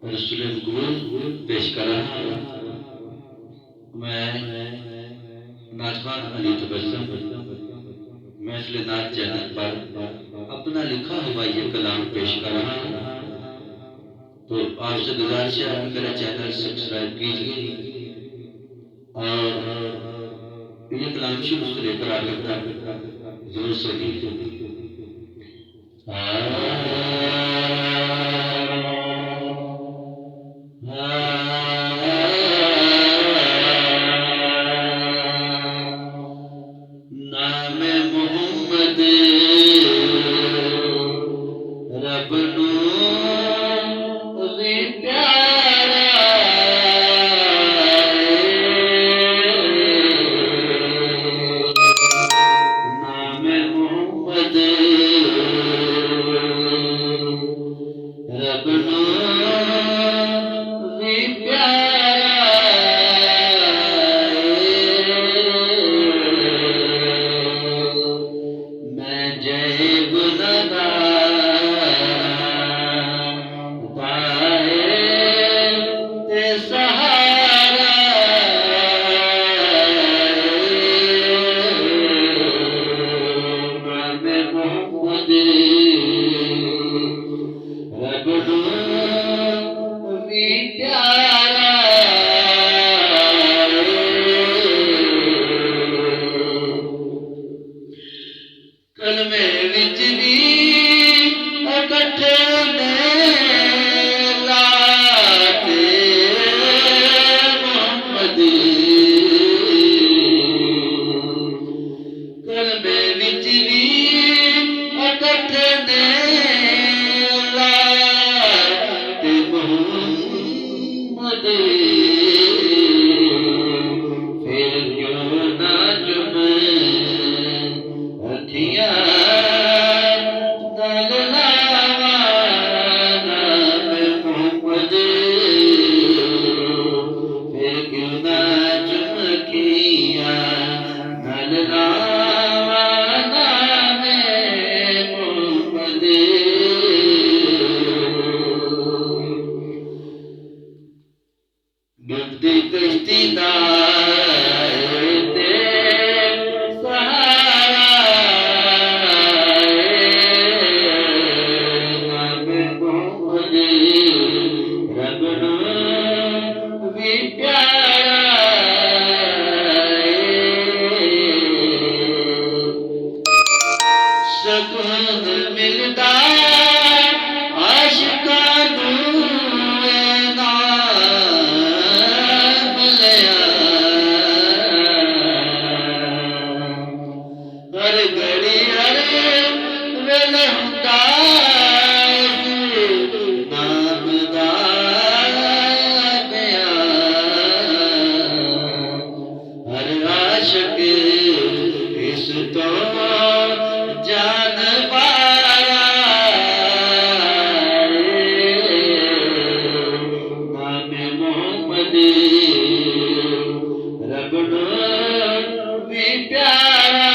रसूल मकबूल पेश कर रहा हूँ। मैं नाजवान अली तबस्सुम महफिल नात चैनल पर अपना लिखा हुआ ये कलाम पेश कर रहा हूँ। तो आपसे गुजारिश है कि मेरा चैनल सब्सक्राइब कीजिए और ये कलाम शुरू से लेकर आगे तक जरूर सुनिए। नाम मोहम्मद रब नू भी प्यारा नाम मोहम्मद रब नू भी प्यारा मैं जय सहारा नाम मोहम्मद रब नू भी प्यारा कलमे विच भी इकट्ठे ने लाते मोहम्मद कलमे विच भी इकट्ठे ने लाते मोहम्मद फिर क्यों ना चुमे सुकून मिलता आशिकां नू नाम लिया हर घड़ी हर वेले हुंदा नाम दा बयान हर आशिक इस तो जान पाया नाम मोहम्मद रब नू भी प्यारा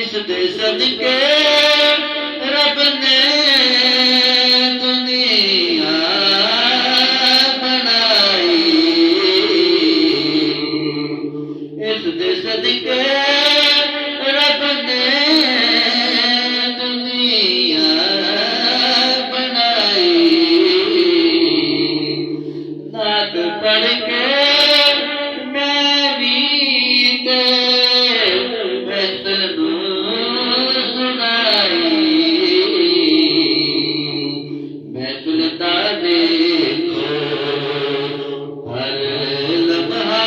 इस दे सदके रब ने दुनिया सदके रब ने दुनिया बनाई नात पढ़ के मैं भी महफिल नू सुनाई महफिल दा देखो हर लम्हा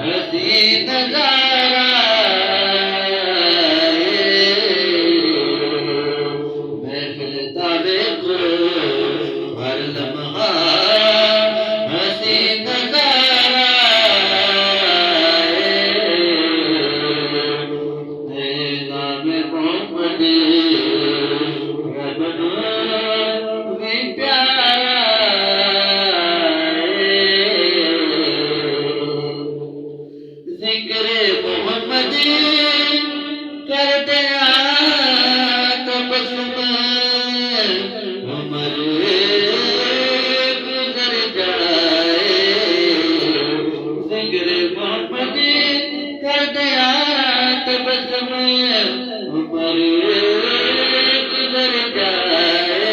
हसीन नजारा महफिल दा देखो हर लम्हा हसीन नजारा नाम मोहम्मद रब नू भी प्यारा जिक्र मोहम्मद कर दिया तबस्सुम उम्र गुजर जाए जिक्र मोहम्मदी कर दिया तबस्सुम उम्र गुजर जाए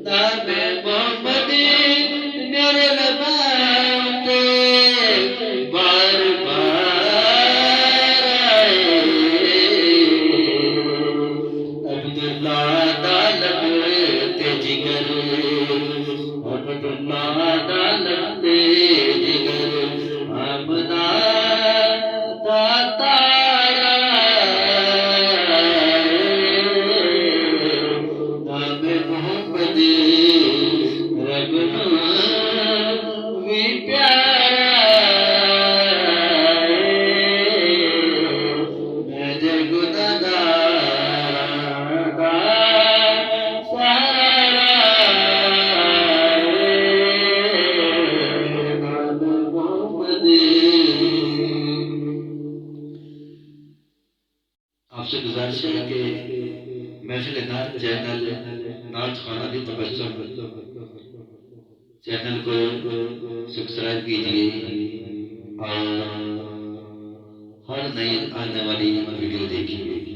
नाम मोहम्मदी मेरे लबां पे बार बार आए अब्दुल्ला दालत ते जिगर अब्दुल्ला दालत ते जिगर आमना दातारा नाम मोहम्मदी रब भी प्यारा मैं जय गुनाहगार दा सहारा नाम मोहम्मदी। आपसे गुजारिश है कि महफिल नात चैनल नात खाना की तबस्सुम चैनल को सब्सक्राइब कीजिए और हर नई आने वाली वीडियो देखिए।